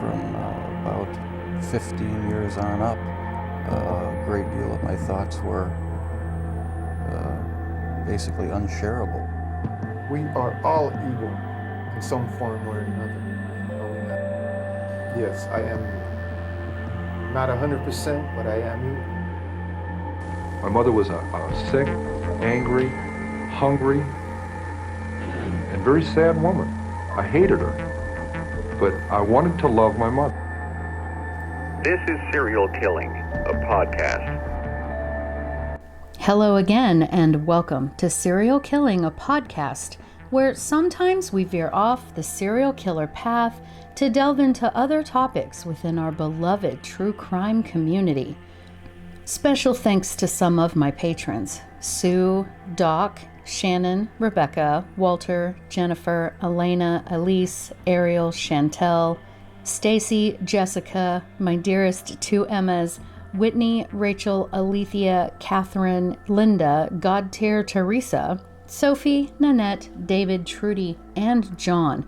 from about 15 years on up, a great deal of my thoughts were basically unshareable. We are all evil in some form or another. Yes, I am not 100%, but I am evil. My mother was a sick, angry, hungry, and very sad woman. I hated her, but I wanted to love my mother. This is Serial Killing, a podcast. Hello again, and welcome to Serial Killing, a podcast, where sometimes we veer off the serial killer path to delve into other topics within our beloved true crime community. Special thanks to some of my patrons: Sue, Doc, Shannon, Rebecca, Walter, Jennifer, Elena, Elise, Ariel, Chantel, Stacy, Jessica, my dearest two Emmas, Whitney, Rachel, Alethea, Catherine, Linda, Godtier, Teresa, Sophie, Nanette, David, Trudy, and John.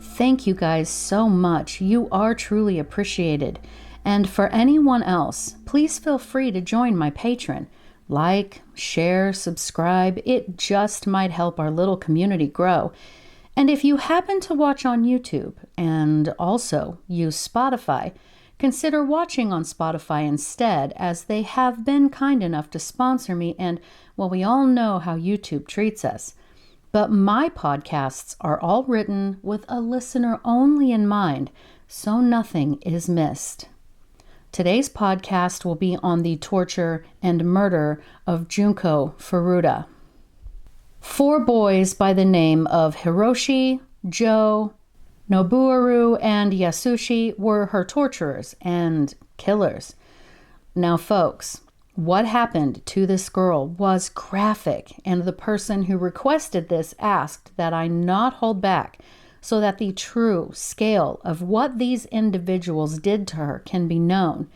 Thank you guys so much. You are truly appreciated. And for anyone else, please feel free to join my Patreon. Like, share, subscribe. It just might help our little community grow. And if you happen to watch on YouTube and also use Spotify, consider watching on Spotify instead, as they have been kind enough to sponsor me, and, well, we all know how YouTube treats us. But my podcasts are all written with a listener only in mind, so nothing is missed. Today's podcast will be on the torture and murder of Junko Furuta. 4 boys by the name of Hiroshi, Joe, Nobuharu, and Yasushi were her torturers and killers. Now, folks, what happened to this girl was graphic, and the person who requested this asked that I not hold back so that the true scale of what these individuals did to her can be known.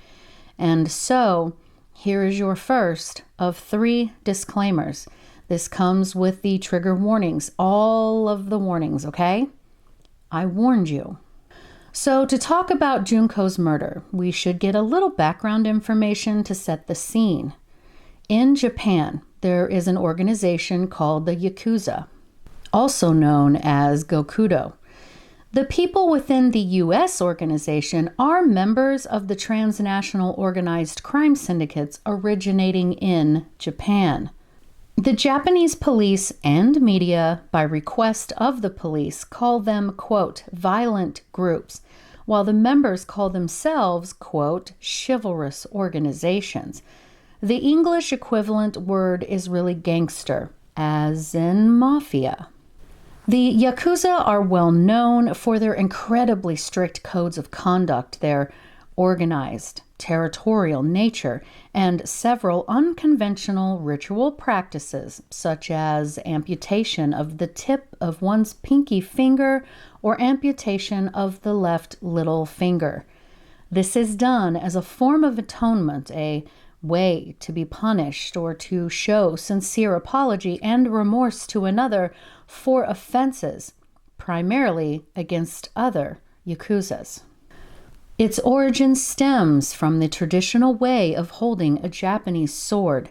And so, here is your first of 3 disclaimers. This comes with the trigger warnings, all of the warnings, okay? I warned you. So to talk about Junko's murder, we should get a little background information to set the scene. In Japan, there is an organization called the Yakuza, also known as Gokudo. The people within the U.S. organization are members of the transnational organized crime syndicates originating in Japan. The Japanese police and media, by request of the police, call them, quote, violent groups, while the members call themselves, quote, chivalrous organizations. The English equivalent word is really gangster, as in mafia. The Yakuza are well known for their incredibly strict codes of conduct, their organized, territorial nature, and several unconventional ritual practices, such as amputation of the tip of one's pinky finger or amputation of the left little finger. This is done as a form of atonement, a way to be punished or to show sincere apology and remorse to another for offenses, primarily against other Yakuzas. Its origin stems from the traditional way of holding a Japanese sword.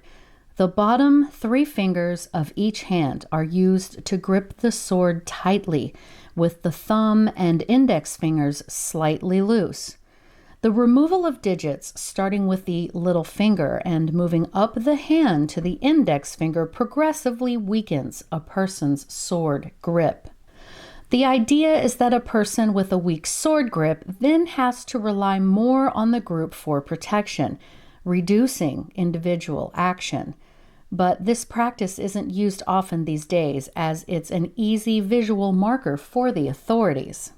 The bottom 3 fingers of each hand are used to grip the sword tightly, with the thumb and index fingers slightly loose. The removal of digits, starting with the little finger and moving up the hand to the index finger, progressively weakens a person's sword grip. The idea is that a person with a weak sword grip then has to rely more on the group for protection, reducing individual action. But this practice isn't used often these days, as it's an easy visual marker for the authorities.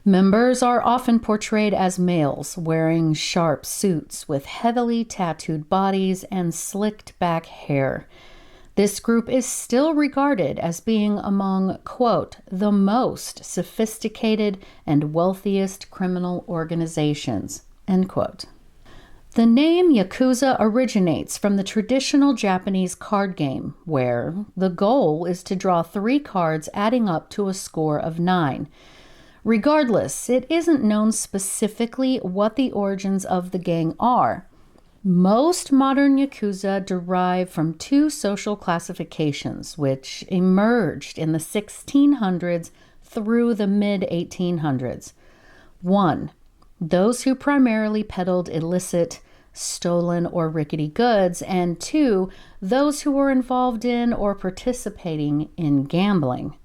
Members are often portrayed as males, wearing sharp suits with heavily tattooed bodies and slicked back hair. This group is still regarded as being among, quote, the most sophisticated and wealthiest criminal organizations, end quote. The name Yakuza originates from the traditional Japanese card game, where the goal is to draw 3 cards adding up to a score of 9. Regardless, it isn't known specifically what the origins of the gang are. Most modern Yakuza derive from two social classifications, which emerged in the 1600s through the mid-1800s. 1. Those who primarily peddled illicit, stolen, or rickety goods, and 2. Those who were involved in or participating in gambling.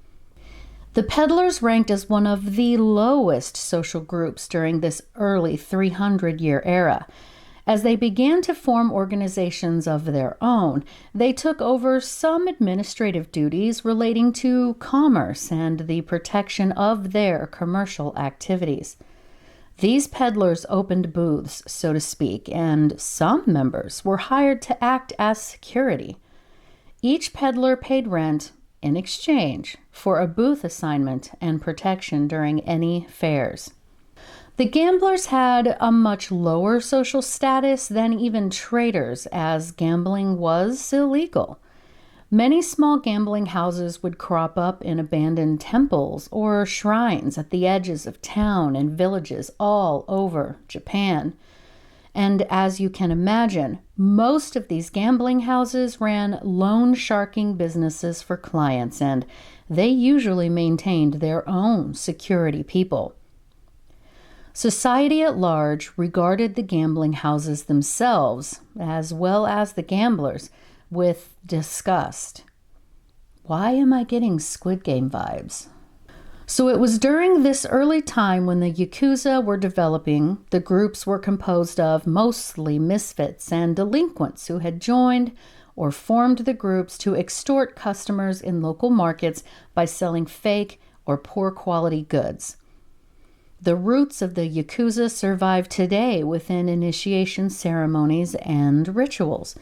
The peddlers ranked as one of the lowest social groups during this early 300-year era. As they began to form organizations of their own, they took over some administrative duties relating to commerce and the protection of their commercial activities. These peddlers opened booths, so to speak, and some members were hired to act as security. Each peddler paid rent in exchange for a booth assignment and protection during any fairs. The gamblers had a much lower social status than even traders, as gambling was illegal. Many small gambling houses would crop up in abandoned temples or shrines at the edges of town and villages all over Japan. And as you can imagine, most of these gambling houses ran loan sharking businesses for clients, and they usually maintained their own security people. Society at large regarded the gambling houses themselves, as well as the gamblers, with disgust. Why am I getting Squid Game vibes? So it was during this early time when the Yakuza were developing. The groups were composed of mostly misfits and delinquents who had joined or formed the groups to extort customers in local markets by selling fake or poor quality goods. The roots of the Yakuza survive today within initiation ceremonies and rituals.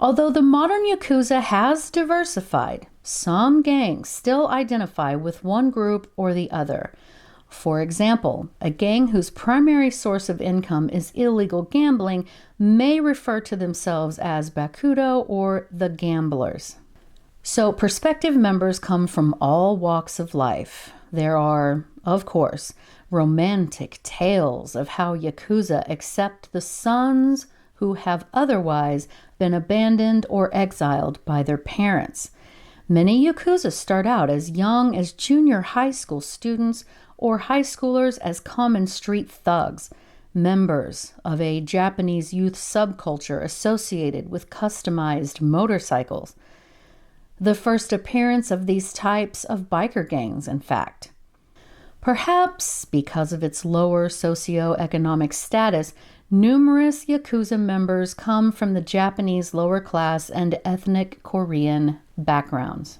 Although the modern Yakuza has diversified, some gangs still identify with one group or the other. For example, a gang whose primary source of income is illegal gambling may refer to themselves as Bakudo or the Gamblers. So prospective members come from all walks of life. There are, of course, romantic tales of how Yakuza accept the sons who have otherwise been abandoned or exiled by their parents. Many Yakuza start out as young as junior high school students or high schoolers as common street thugs, members of a Japanese youth subculture associated with customized motorcycles. The first appearance of these types of biker gangs, in fact. Perhaps because of its lower socioeconomic status, numerous Yakuza members come from the Japanese lower class and ethnic Korean backgrounds.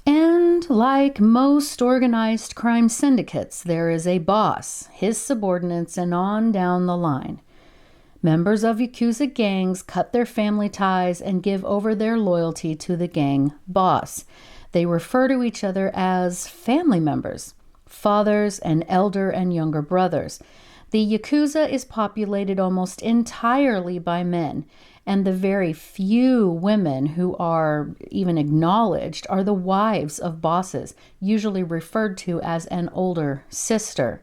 And like most organized crime syndicates, there is a boss, his subordinates, and on down the line. Members of Yakuza gangs cut their family ties and give over their loyalty to the gang boss. They refer to each other as family members, fathers and elder and younger brothers. The Yakuza is populated almost entirely by men, and the very few women who are even acknowledged are the wives of bosses, usually referred to as an older sister.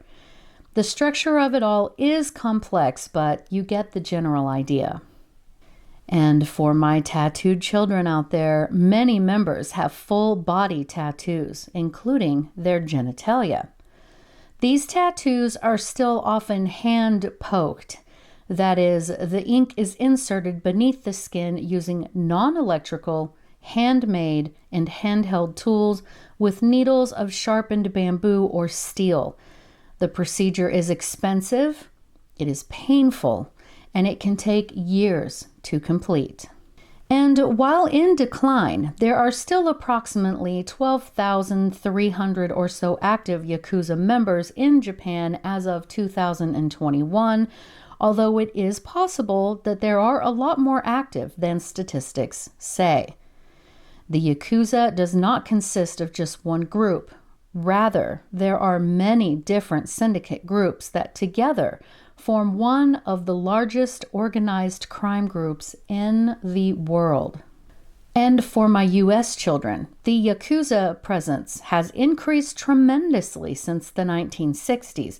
The structure of it all is complex, but you get the general idea. And for my tattooed children out there, many members have full body tattoos, including their genitalia. These tattoos are still often hand-poked. That is, the ink is inserted beneath the skin using non-electrical, handmade, and handheld tools with needles of sharpened bamboo or steel. The procedure is expensive, it is painful, and it can take years to complete. And while in decline, there are still approximately 12,300 or so active Yakuza members in Japan as of 2021, although it is possible that there are a lot more active than statistics say. The Yakuza does not consist of just one group. Rather, there are many different syndicate groups that together form one of the largest organized crime groups in the world. And for my U.S. children, the Yakuza presence has increased tremendously since the 1960s.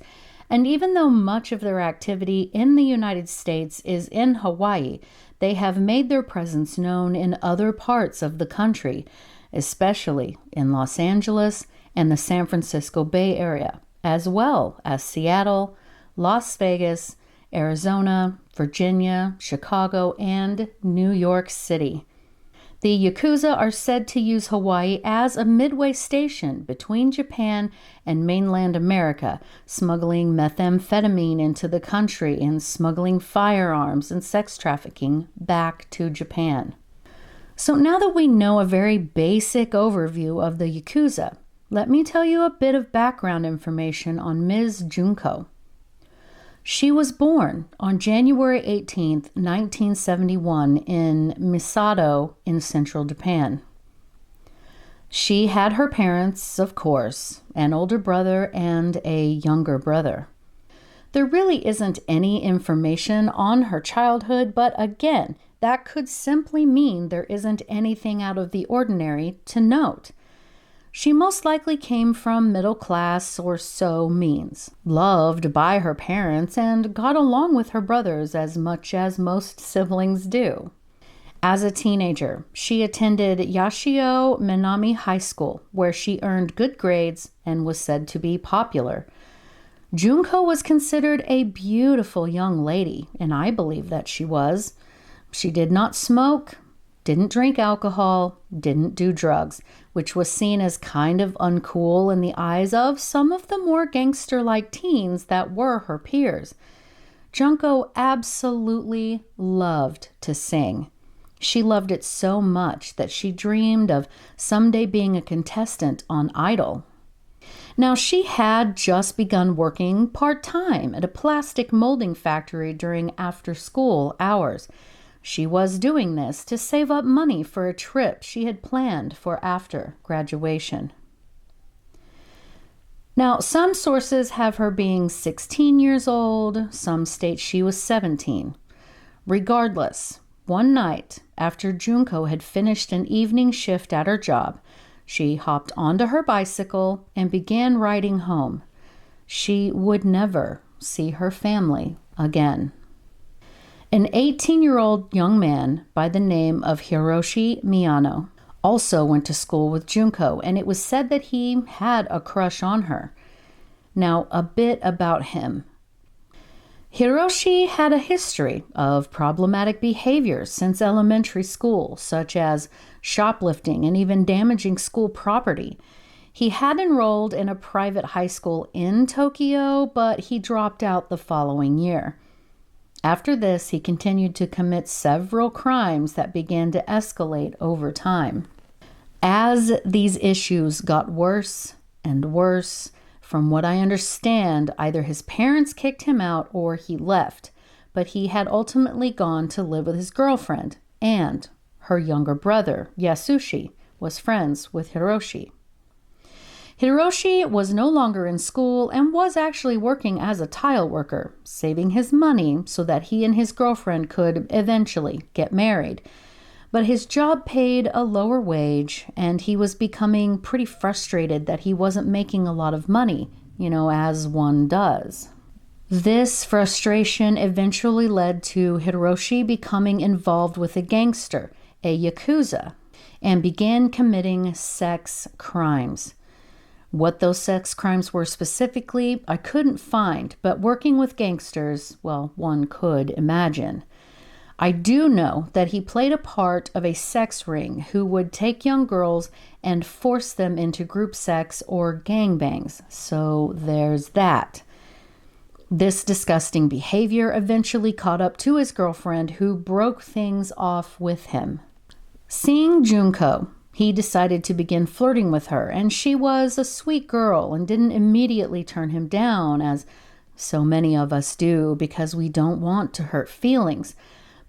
And even though much of their activity in the United States is in Hawaii, they have made their presence known in other parts of the country, especially in Los Angeles and the San Francisco Bay Area, as well as Seattle, Las Vegas, Arizona, Virginia, Chicago, and New York City. The Yakuza are said to use Hawaii as a midway station between Japan and mainland America, smuggling methamphetamine into the country and smuggling firearms and sex trafficking back to Japan. So now that we know a very basic overview of the Yakuza, let me tell you a bit of background information on Ms. Junko. She was born on January 18, 1971 in Misato in central Japan. She had her parents, of course, an older brother and a younger brother. There really isn't any information on her childhood, but again, that could simply mean there isn't anything out of the ordinary to note. She most likely came from middle class or so means, loved by her parents, and got along with her brothers as much as most siblings do. As a teenager, she attended Yashio Minami High School, where she earned good grades and was said to be popular. Junko was considered a beautiful young lady, and I believe that she was. She did not smoke, didn't drink alcohol, didn't do drugs, which was seen as kind of uncool in the eyes of some of the more gangster-like teens that were her peers. Junko absolutely loved to sing. She loved it so much that she dreamed of someday being a contestant on Idol. Now, she had just begun working part-time at a plastic molding factory during after-school hours. She was doing this to save up money for a trip she had planned for after graduation. Now, some sources have her being 16 years old, some state she was 17. Regardless, one night after Junko had finished an evening shift at her job, she hopped onto her bicycle and began riding home. She would never see her family again. An 18-year-old young man by the name of Hiroshi Miyano also went to school with Junko, and it was said that he had a crush on her. Now, a bit about him. Hiroshi had a history of problematic behaviors since elementary school, such as shoplifting and even damaging school property. He had enrolled in a private high school in Tokyo, but he dropped out the following year. After this, he continued to commit several crimes that began to escalate over time. As these issues got worse and worse, from what I understand, either his parents kicked him out or he left, but he had ultimately gone to live with his girlfriend, and her younger brother, Yasushi, was friends with Hiroshi. Hiroshi was no longer in school and was actually working as a tile worker, saving his money so that he and his girlfriend could eventually get married. But his job paid a lower wage, and he was becoming pretty frustrated that he wasn't making a lot of money, as one does. This frustration eventually led to Hiroshi becoming involved with a gangster, a Yakuza, and began committing sex crimes. What those sex crimes were specifically, I couldn't find, but working with gangsters, well, one could imagine. I do know that he played a part of a sex ring who would take young girls and force them into group sex or gangbangs, so there's that. This disgusting behavior eventually caught up to his girlfriend, who broke things off with him. Seeing Junko, he decided to begin flirting with her, and she was a sweet girl and didn't immediately turn him down, as so many of us do because we don't want to hurt feelings.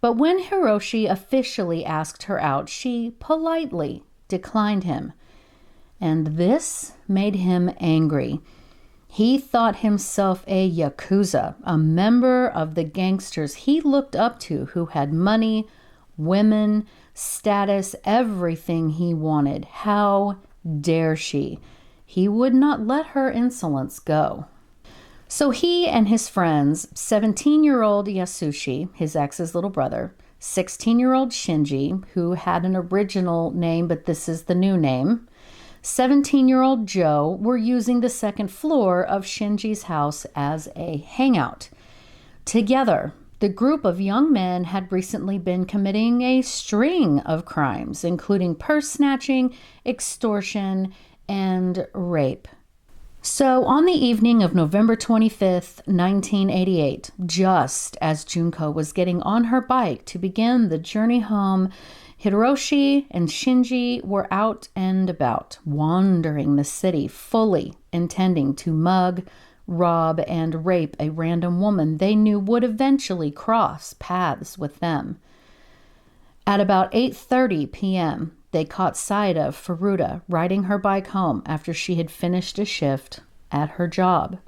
But when Hiroshi officially asked her out, she politely declined him. And this made him angry. He thought himself a Yakuza, a member of the gangsters he looked up to who had money, women, status, everything he wanted. How dare she? He would not let her insolence go. So he and his friends, 17-year-old Yasushi, his ex's little brother, 16-year-old Shinji, who had an original name, but this is the new name, 17-year-old Joe, were using the second floor of Shinji's house as a hangout. Together, the group of young men had recently been committing a string of crimes, including purse snatching, extortion, and rape. So on the evening of November 25th, 1988, just as Junko was getting on her bike to begin the journey home, Hiroshi and Shinji were out and about, wandering the city, fully intending to mug, rob, and rape a random woman they knew would eventually cross paths with them. At about 8:30 p.m., they caught sight of Furuta riding her bike home after she had finished a shift at her job.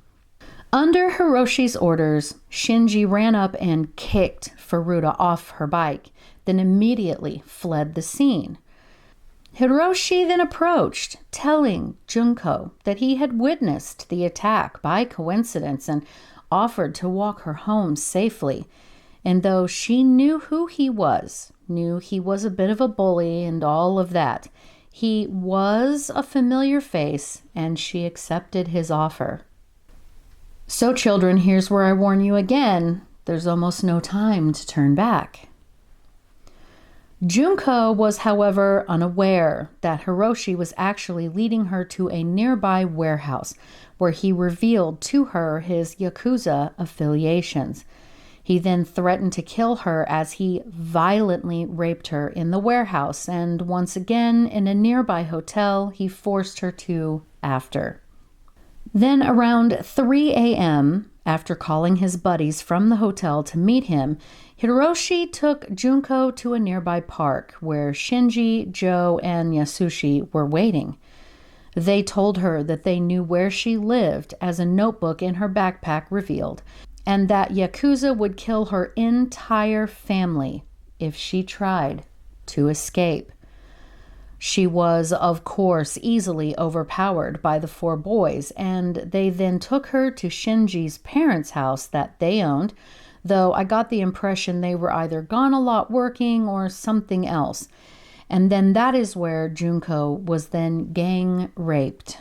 Under Hiroshi's orders, Shinji ran up and kicked Furuta off her bike, then immediately fled the scene. Hiroshi then approached, telling Junko that he had witnessed the attack by coincidence and offered to walk her home safely. And though she knew who he was, knew he was a bit of a bully and all of that, he was a familiar face, and she accepted his offer. So children, here's where I warn you again, there's almost no time to turn back. Junko was, however, unaware that Hiroshi was actually leading her to a nearby warehouse where he revealed to her his Yakuza affiliations. He then threatened to kill her as he violently raped her in the warehouse, and once again in a nearby hotel he forced her to after. Then around 3 a.m., after calling his buddies from the hotel to meet him, Hiroshi took Junko to a nearby park where Shinji, Joe, and Yasushi were waiting. They told her that they knew where she lived, as a notebook in her backpack revealed, and that Yakuza would kill her entire family if she tried to escape. She was, of course, easily overpowered by the four boys, and they then took her to Shinji's parents' house that they owned, though I got the impression they were either gone a lot working or something else. And then that is where Junko was then gang raped.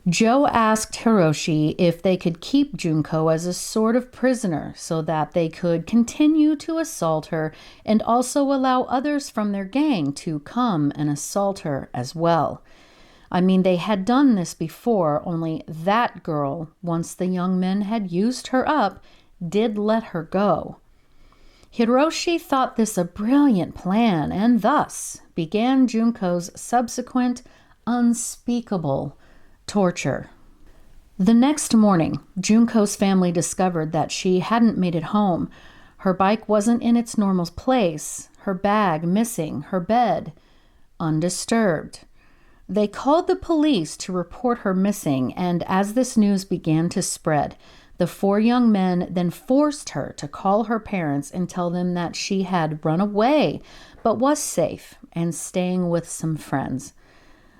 Joe asked Hiroshi if they could keep Junko as a sort of prisoner so that they could continue to assault her and also allow others from their gang to come and assault her as well. I mean, they had done this before, only that girl, once the young men had used her up, did let her go. Hiroshi thought this a brilliant plan and thus began Junko's subsequent unspeakable torture. The next morning, Junko's family discovered that she hadn't made it home. Her bike wasn't in its normal place, her bag missing, her bed undisturbed. They called the police to report her missing, and as this news began to spread, the four young men then forced her to call her parents and tell them that she had run away, but was safe and staying with some friends.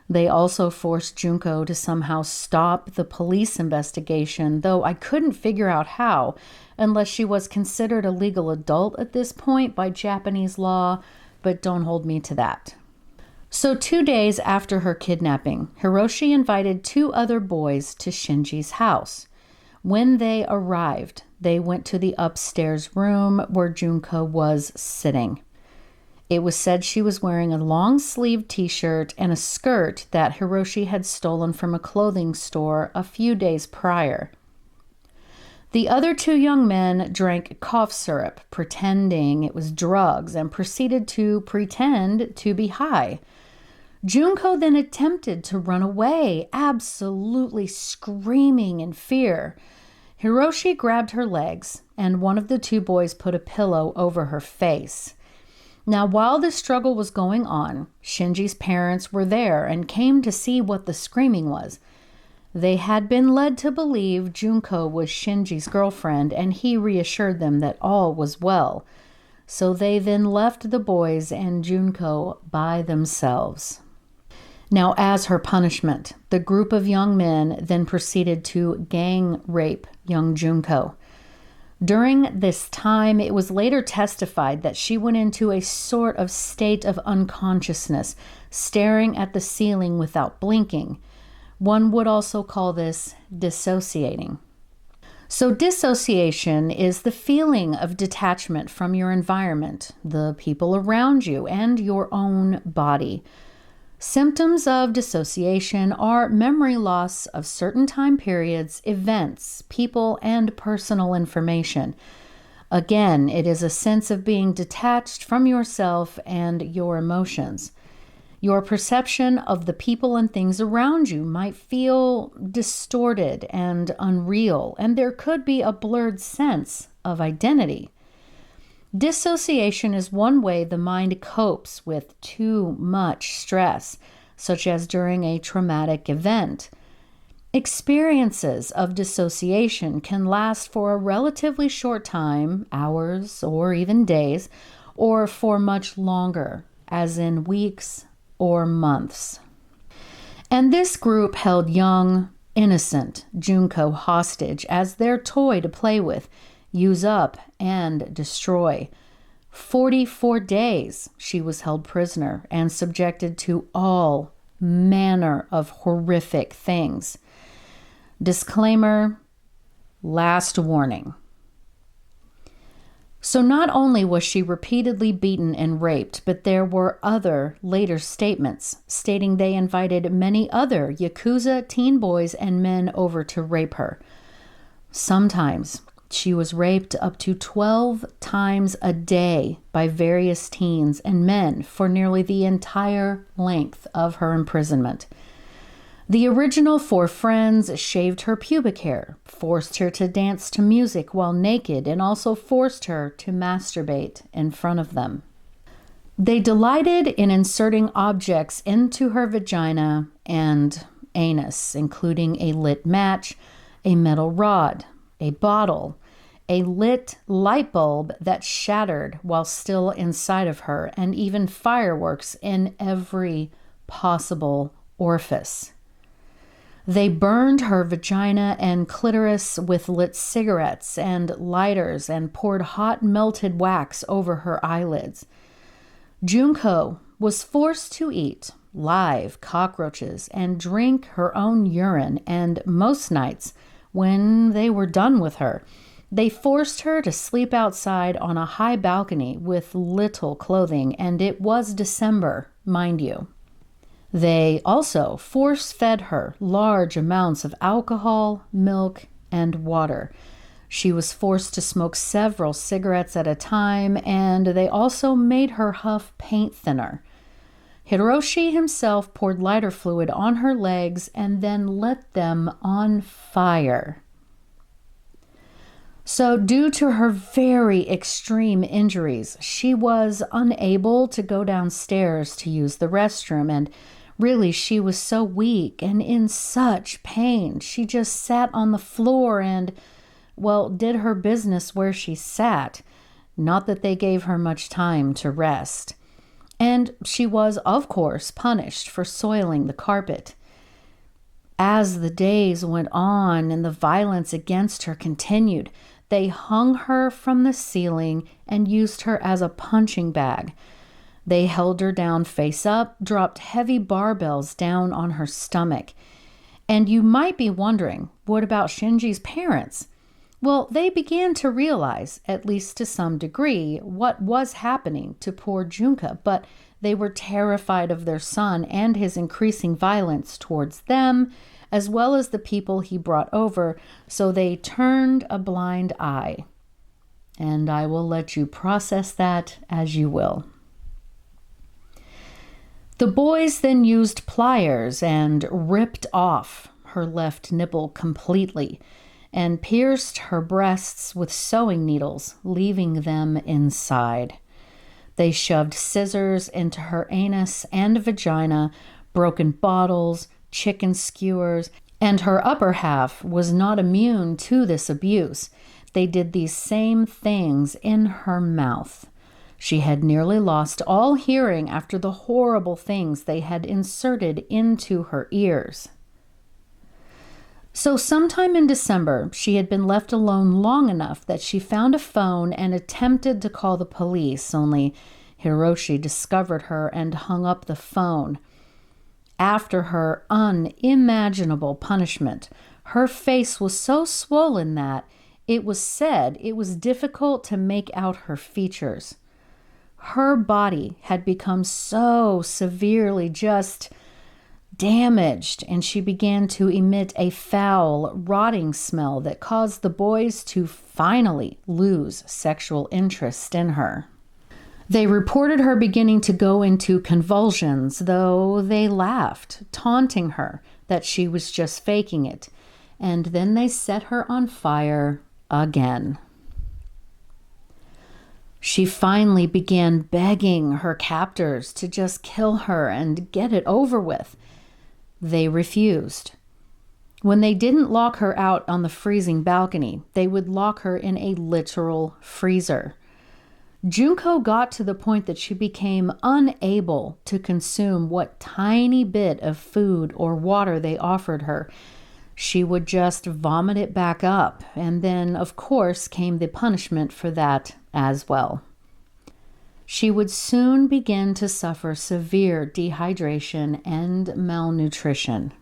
They also forced Junko to somehow stop the police investigation, though I couldn't figure out how, unless she was considered a legal adult at this point by Japanese law, but don't hold me to that. So 2 days after her kidnapping, Hiroshi invited 2 other boys to Shinji's house. When they arrived, they went to the upstairs room where Junko was sitting. It was said she was wearing a long-sleeved t-shirt and a skirt that Hiroshi had stolen from a clothing store a few days prior. The other 2 young men drank cough syrup, pretending it was drugs, and proceeded to pretend to be high. Junko then attempted to run away, absolutely screaming in fear. Hiroshi grabbed her legs, and one of the 2 boys put a pillow over her face. Now, while this struggle was going on, Shinji's parents were there and came to see what the screaming was. They had been led to believe Junko was Shinji's girlfriend, and he reassured them that all was well. So they then left the boys and Junko by themselves. Now, as her punishment, the group of young men then proceeded to gang rape young Junko. During this time, it was later testified that she went into a sort of state of unconsciousness, staring at the ceiling without blinking. One would also call this dissociating. So dissociation is the feeling of detachment from your environment, the people around you, and your own body. Symptoms of dissociation are memory loss of certain time periods, events, people, and personal information. Again, it is a sense of being detached from yourself and your emotions. Your perception of the people and things around you might feel distorted and unreal, and there could be a blurred sense of identity. Dissociation is one way the mind copes with too much stress, such as during a traumatic event. Experiences of dissociation can last for a relatively short time, hours or even days, or for much longer, as in weeks or months. And this group held young, innocent Junko hostage as their toy to play with, use up, and destroy. 44 days she was held prisoner and subjected to all manner of horrific things. Disclaimer, last warning. So not only was she repeatedly beaten and raped, but there were other later statements stating they invited many other Yakuza teen boys and men over to rape her. Sometimes she was raped up to 12 times a day by various teens and men for nearly the entire length of her imprisonment. The original 4 friends shaved her pubic hair, forced her to dance to music while naked, and also forced her to masturbate in front of them. They delighted in inserting objects into her vagina and anus, including a lit match, a metal rod, a bottle, a lit light bulb that shattered while still inside of her, and even fireworks in every possible orifice. They burned her vagina and clitoris with lit cigarettes and lighters and poured hot melted wax over her eyelids. Junko was forced to eat live cockroaches and drink her own urine, and most nights, when they were done with her, they forced her to sleep outside on a high balcony with little clothing, and it was December, mind you. They also force-fed her large amounts of alcohol, milk, and water. She was forced to smoke several cigarettes at a time, and they also made her huff paint thinner. Hiroshi himself poured lighter fluid on her legs and then lit them on fire. So due to her very extreme injuries, she was unable to go downstairs to use the restroom, and really she was so weak and in such pain. She just sat on the floor and, well, did her business where she sat. Not that they gave her much time to rest. And she was, of course, punished for soiling the carpet. As the days went on and the violence against her continued, they hung her from the ceiling and used her as a punching bag. They held her down face up, dropped heavy barbells down on her stomach. And you might be wondering, what about Shinji's parents? Well, they began to realize, at least to some degree, what was happening to poor Junko, but they were terrified of their son and his increasing violence towards them, as well as the people he brought over, so they turned a blind eye. And I will let you process that as you will. The boys then used pliers and ripped off her left nipple completely and pierced her breasts with sewing needles, leaving them inside. They shoved scissors into her anus and vagina, broken bottles, chicken skewers, and her upper half was not immune to this abuse. They did these same things in her mouth. She had nearly lost all hearing after the horrible things they had inserted into her ears. So sometime in December, she had been left alone long enough that she found a phone and attempted to call the police, only Hiroshi discovered her and hung up the phone. After her unimaginable punishment, her face was so swollen that it was said it was difficult to make out her features. Her body had become so severely just damaged, and she began to emit a foul, rotting smell that caused the boys to finally lose sexual interest in her. They reported her beginning to go into convulsions, though they laughed, taunting her that she was just faking it, and then they set her on fire again. She finally began begging her captors to just kill her and get it over with. They refused. When they didn't lock her out on the freezing balcony, they would lock her in a literal freezer. Junko got to the point that she became unable to consume what tiny bit of food or water they offered her. She would just vomit it back up, and then, of course, came the punishment for that as well. She would soon begin to suffer severe dehydration and malnutrition.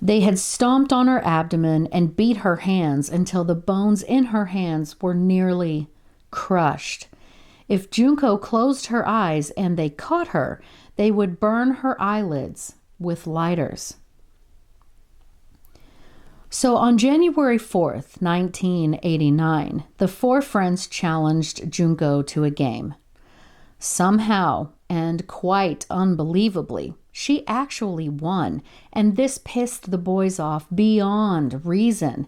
They had stomped on her abdomen and beat her hands until the bones in her hands were nearly crushed. If Junko closed her eyes and they caught her, they would burn her eyelids with lighters. So on January 4th, 1989, the four friends challenged Junko to a game. Somehow, and quite unbelievably, she actually won, and this pissed the boys off beyond reason.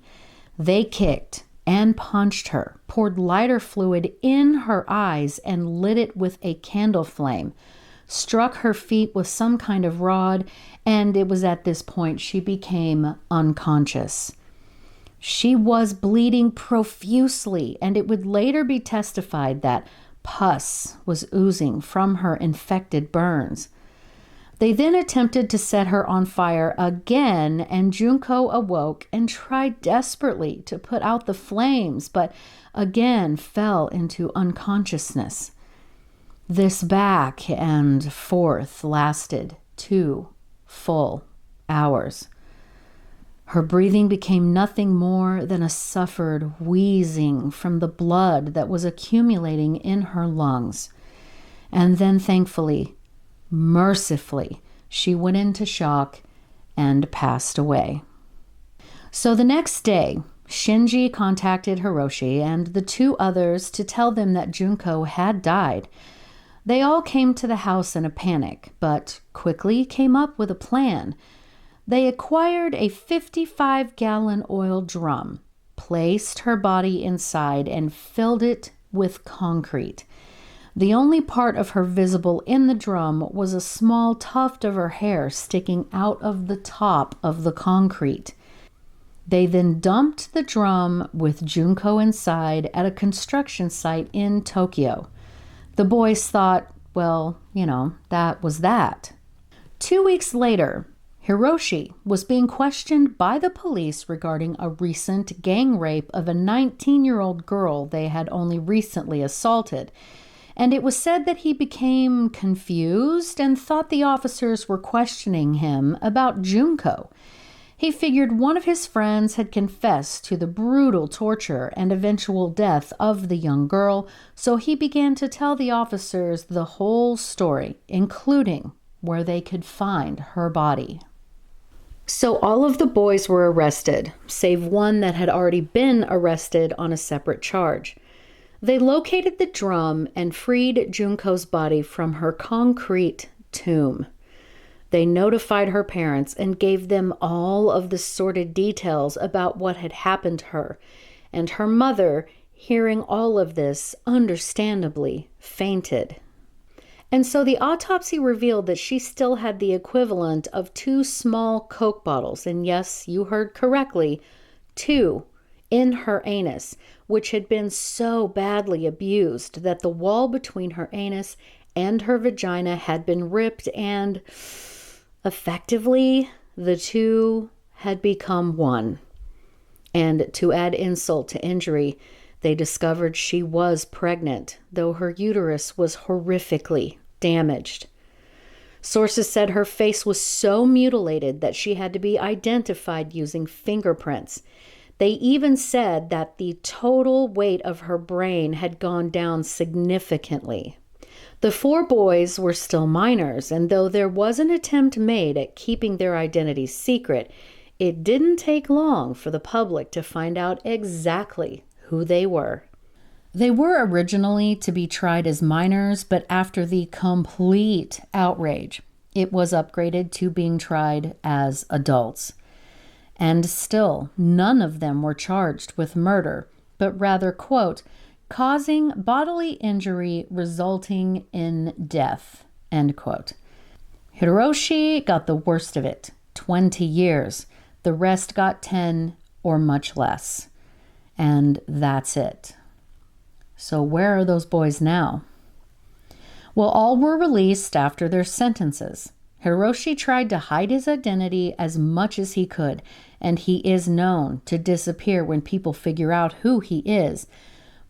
They kicked and punched her, poured lighter fluid in her eyes and lit it with a candle flame, struck her feet with some kind of rod, and it was at this point she became unconscious. She was bleeding profusely, and it would later be testified that pus was oozing from her infected burns. They then attempted to set her on fire again, and Junko awoke and tried desperately to put out the flames, but again fell into unconsciousness. This back and forth lasted 2 full hours. Her breathing became nothing more than a suffered wheezing from the blood that was accumulating in her lungs. And then, thankfully, mercifully, she went into shock and passed away. So the next day, Shinji contacted Hiroshi and the 2 others to tell them that Junko had died. They all came to the house in a panic, but quickly came up with a plan. They acquired a 55-gallon oil drum, placed her body inside, and filled it with concrete. The only part of her visible in the drum was a small tuft of her hair sticking out of the top of the concrete. They then dumped the drum with Junko inside at a construction site in Tokyo. The boys thought, well, that was that. 2 weeks later, Hiroshi was being questioned by the police regarding a recent gang rape of a 19-year-old girl they had only recently assaulted. And it was said that he became confused and thought the officers were questioning him about Junko. He figured one of his friends had confessed to the brutal torture and eventual death of the young girl, so he began to tell the officers the whole story, including where they could find her body. So all of the boys were arrested, save one that had already been arrested on a separate charge. They located the drum and freed Junko's body from her concrete tomb. They notified her parents and gave them all of the sordid details about what had happened to her, and her mother, hearing all of this, understandably fainted. And so the autopsy revealed that she still had the equivalent of 2 small Coke bottles, and yes, you heard correctly, 2 in her anus, which had been so badly abused that the wall between her anus and her vagina had been ripped, and effectively the two had become one. And to add insult to injury, they discovered she was pregnant, though her uterus was horrifically damaged. Sources said her face was so mutilated that she had to be identified using fingerprints. They even said that the total weight of her brain had gone down significantly. The 4 boys were still minors, and though there was an attempt made at keeping their identities secret, it didn't take long for the public to find out exactly who they were. They were originally to be tried as minors, but after the complete outrage, it was upgraded to being tried as adults. And still, none of them were charged with murder, but rather, quote, causing bodily injury resulting in death, end quote. Hiroshi got the worst of it, 20 years. The rest got 10 or much less. And that's it. So where are those boys now? Well, all were released after their sentences. Hiroshi tried to hide his identity as much as he could, and he is known to disappear when people figure out who he is.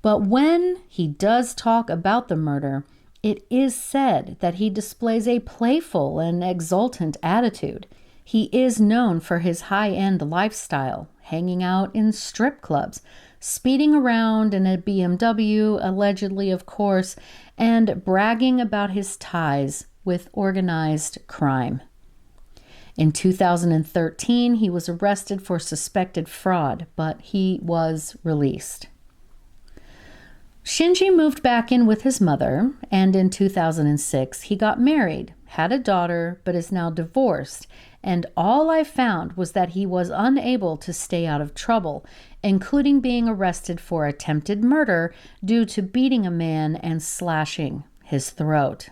But when he does talk about the murder, it is said that he displays a playful and exultant attitude. He is known for his high-end lifestyle, hanging out in strip clubs, speeding around in a BMW, allegedly, of course, and bragging about his ties with organized crime. In 2013, he was arrested for suspected fraud, but he was released. Shinji moved back in with his mother, and in 2006, he got married, had a daughter, but is now divorced, and all I found was that he was unable to stay out of trouble, including being arrested for attempted murder due to beating a man and slashing his throat.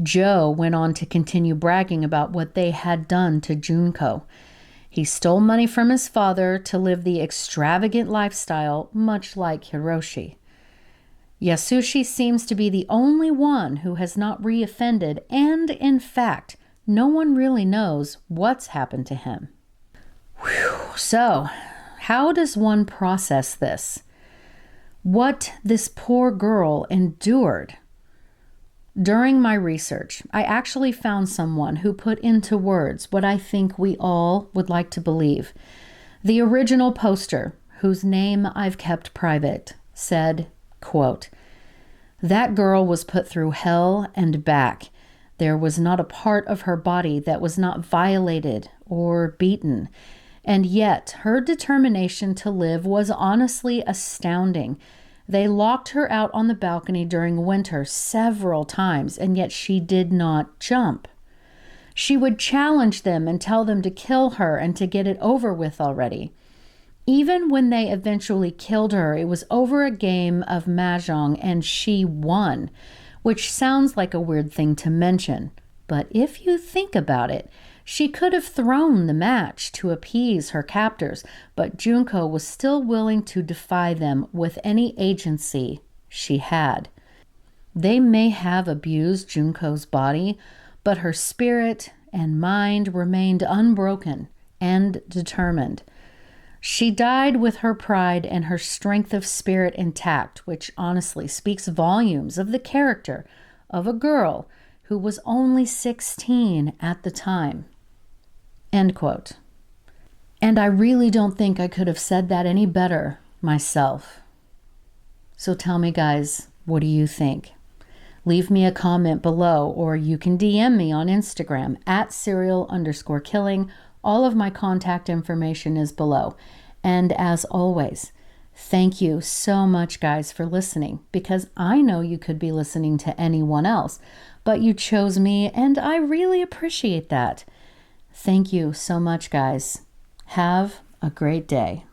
Joe went on to continue bragging about what they had done to Junko. He stole money from his father to live the extravagant lifestyle, much like Hiroshi. Yasushi seems to be the only one who has not reoffended, and in fact, no one really knows what's happened to him. Whew. So, how does one process this? What this poor girl endured? During my research, I actually found someone who put into words what I think we all would like to believe. The original poster, whose name I've kept private, said, quote, "That girl was put through hell and back. There was not a part of her body that was not violated or beaten. And yet her determination to live was honestly astounding. They locked her out on the balcony during winter several times, and yet she did not jump. She would challenge them and tell them to kill her and to get it over with already. Even when they eventually killed her, it was over a game of mahjong and she won, which sounds like a weird thing to mention. But if you think about it, she could have thrown the match to appease her captors, but Junko was still willing to defy them with any agency she had. They may have abused Junko's body, but her spirit and mind remained unbroken and determined. She died with her pride and her strength of spirit intact, which honestly speaks volumes of the character of a girl who was only 16 at the time." End quote. And I really don't think I could have said that any better myself. So tell me, guys, what do you think? Leave me a comment below, or you can DM me on Instagram at serial_killing. All of my contact information is below. And as always, thank you so much, guys, for listening, because I know you could be listening to anyone else, but you chose me, and I really appreciate that. Thank you so much, guys. Have a great day.